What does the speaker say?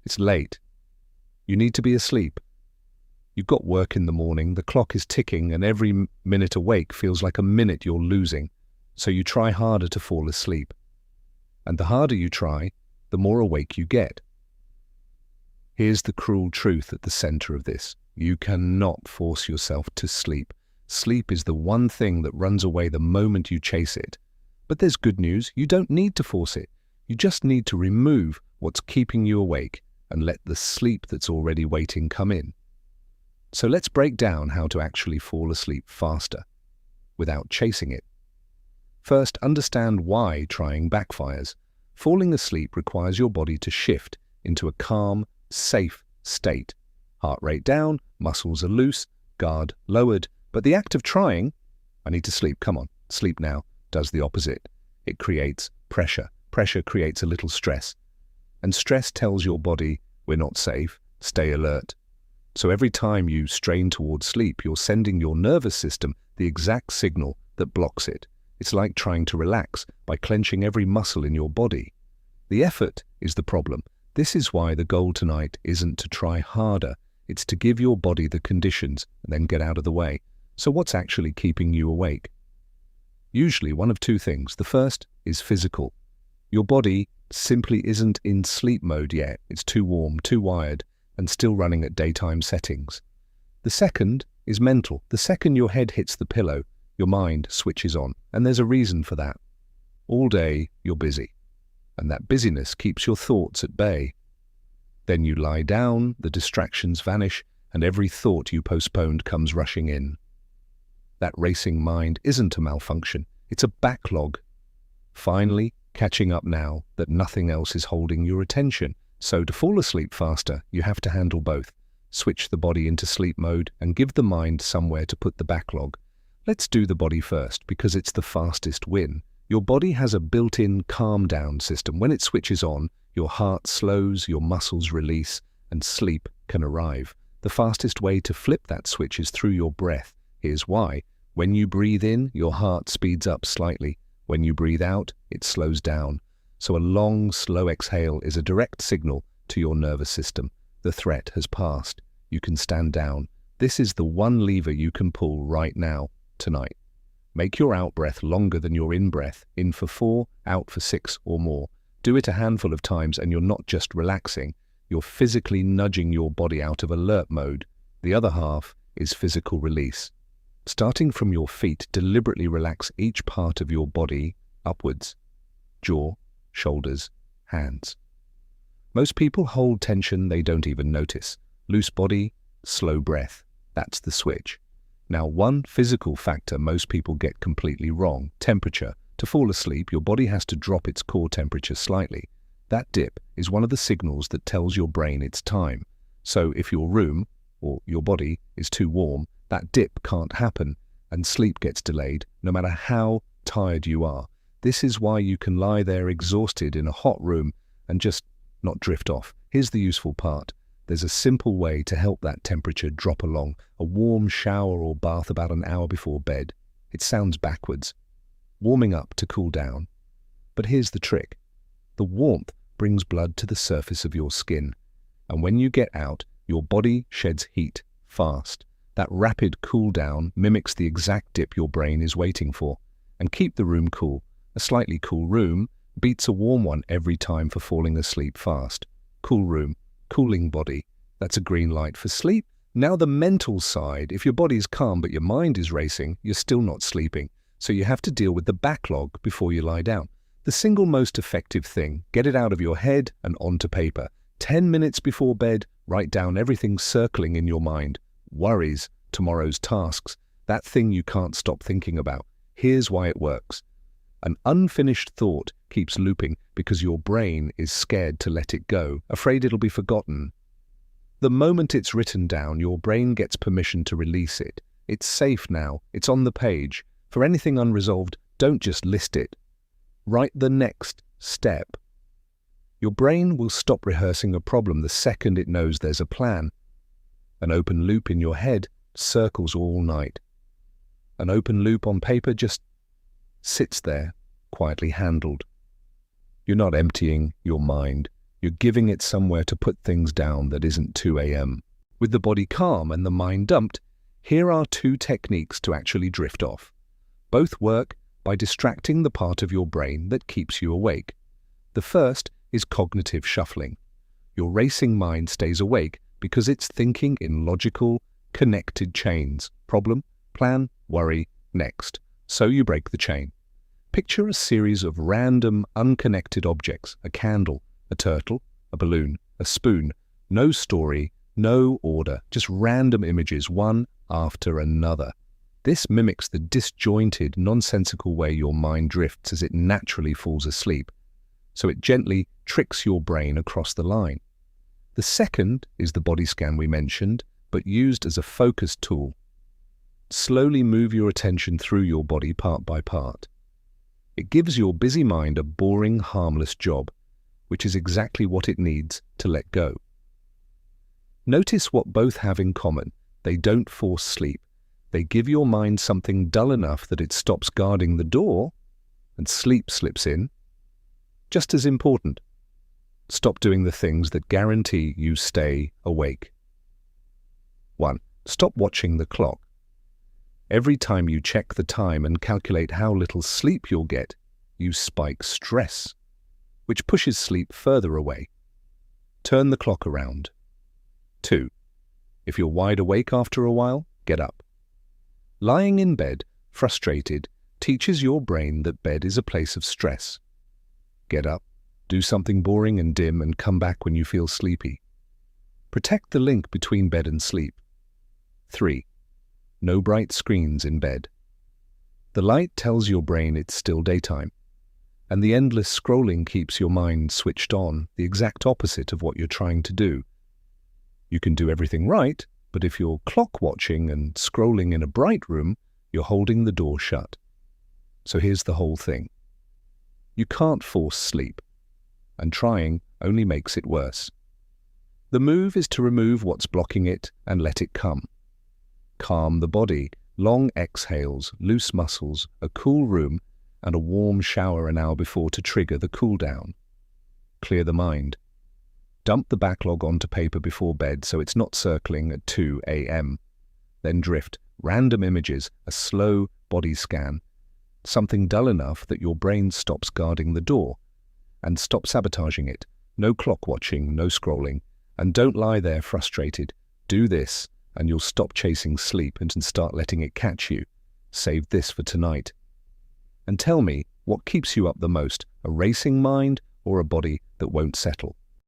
It's late. You need to be asleep. You've got work in the morning, the clock is ticking, and every minute awake feels like a minute you're losing. So you try harder to fall asleep. And the harder you try, the more awake you get. Here's the cruel truth at the center of this. You cannot force yourself to sleep. Sleep is the one thing that runs away the moment you chase it. But there's good news. You don't need to force it. You just need to remove what's keeping you awake and let the sleep that's already waiting come in. So let's break down how to actually fall asleep faster without chasing it. First, understand why trying backfires. Falling asleep requires your body to shift into a calm, safe state. Heart rate down, muscles are loose, guard lowered. But the act of trying, I need to sleep, come on, sleep now, does the opposite. It creates pressure. Pressure creates a little stress. And stress tells your body, we're not safe, stay alert. So every time you strain towards sleep, you're sending your nervous system the exact signal that blocks it. It's like trying to relax by clenching every muscle in your body. The effort is the problem. This is why the goal tonight isn't to try harder. It's to give your body the conditions and then get out of the way. So what's actually keeping you awake? Usually one of two things. The first is physical. Your body simply isn't in sleep mode yet. It's too warm, too wired, and still running at daytime settings. The second is mental. The second your head hits the pillow, your mind switches on, and there's a reason for that. All day you're busy, and that busyness keeps your thoughts at bay. Then you lie down, the distractions vanish, and every thought you postponed comes rushing in. That racing mind isn't a malfunction, it's a backlog. Finally, catching up now that nothing else is holding your attention. So to fall asleep faster, you have to handle both. Switch the body into sleep mode and give the mind somewhere to put the backlog. Let's do the body first because it's the fastest win. Your body has a built-in calm down system. When it switches on, your heart slows, your muscles release, and sleep can arrive. The fastest way to flip that switch is through your breath. Here's why. When you breathe in, your heart speeds up slightly. When you breathe out, it slows down. So a long, slow exhale is a direct signal to your nervous system. The threat has passed. You can stand down. This is the one lever you can pull right now, tonight. Make your out-breath longer than your in-breath. In for 4, out for 6 or more. Do it a handful of times and you're not just relaxing, you're physically nudging your body out of alert mode. The other half is physical release. Starting from your feet, deliberately relax each part of your body upwards. Jaw, shoulders, hands. Most people hold tension they don't even notice. Loose body, slow breath. That's the switch. Now, one physical factor most people get completely wrong: temperature. To fall asleep, your body has to drop its core temperature slightly. That dip is one of the signals that tells your brain it's time. So if your room, or your body, is too warm, that dip can't happen, and sleep gets delayed, no matter how tired you are. This is why you can lie there exhausted in a hot room and just not drift off. Here's the useful part. There's a simple way to help that temperature drop along: a warm shower or bath about an hour before bed. It sounds backwards. Warming up to cool down. But here's the trick. The warmth brings blood to the surface of your skin, and when you get out, your body sheds heat fast. That rapid cool down mimics the exact dip your brain is waiting for. And keep the room cool. A slightly cool room beats a warm one every time for falling asleep fast. Cool room, cooling body. That's a green light for sleep. Now the mental side. If your body's calm but your mind is racing, you're still not sleeping. So you have to deal with the backlog before you lie down. The single most effective thing: get it out of your head and onto paper. 10 minutes before bed, write down everything circling in your mind. Worries, tomorrow's tasks, that thing you can't stop thinking about. Here's why it works. An unfinished thought keeps looping because your brain is scared to let it go, afraid it'll be forgotten. The moment it's written down, your brain gets permission to release it. It's safe now, it's on the page. For anything unresolved, don't just list it. Write the next step. Your brain will stop rehearsing a problem the second it knows there's a plan. An open loop in your head circles all night. An open loop on paper just sits there, quietly handled. You're not emptying your mind, You're giving it somewhere to put things down that isn't 2 a.m. With the body calm and the mind dumped, here are 2 techniques to actually drift off. Both work by distracting the part of your brain that keeps you awake. The first is cognitive shuffling. Your racing mind stays awake because it's thinking in logical, connected chains. Problem, plan, worry, next. So you break the chain. Picture a series of random, unconnected objects: a candle, a turtle, a balloon, a spoon. No story, no order, just random images, one after another. This mimics the disjointed, nonsensical way your mind drifts as it naturally falls asleep. So it gently tricks your brain across the line. The second is the body scan we mentioned, but used as a focus tool. Slowly move your attention through your body part by part. It gives your busy mind a boring, harmless job, which is exactly what it needs to let go. Notice what both have in common. They don't force sleep. They give your mind something dull enough that it stops guarding the door and sleep slips in. Just as important, stop doing the things that guarantee you stay awake. 1. Stop watching the clock. Every time you check the time and calculate how little sleep you'll get, you spike stress, which pushes sleep further away. Turn the clock around. 2. If you're wide awake after a while, get up. Lying in bed, frustrated, teaches your brain that bed is a place of stress. Get up, do something boring and dim, and come back when you feel sleepy. Protect the link between bed and sleep. 3. No bright screens in bed. The light tells your brain it's still daytime, and the endless scrolling keeps your mind switched on, the exact opposite of what you're trying to do. You can do everything right, but if you're clock watching and scrolling in a bright room, you're holding the door shut. So here's the whole thing. You can't force sleep, and trying only makes it worse. The move is to remove what's blocking it and let it come. Calm the body, long exhales, loose muscles, a cool room, and a warm shower an hour before to trigger the cool down. Clear the mind. Dump the backlog onto paper before bed so it's not circling at 2 a.m. Then drift, random images, a slow body scan, something dull enough that your brain stops guarding the door, and stop sabotaging it. No clock watching, no scrolling, and don't lie there frustrated. Do this, and you'll stop chasing sleep and start letting it catch you. Save this for tonight. And tell me, what keeps you up the most, a racing mind or a body that won't settle?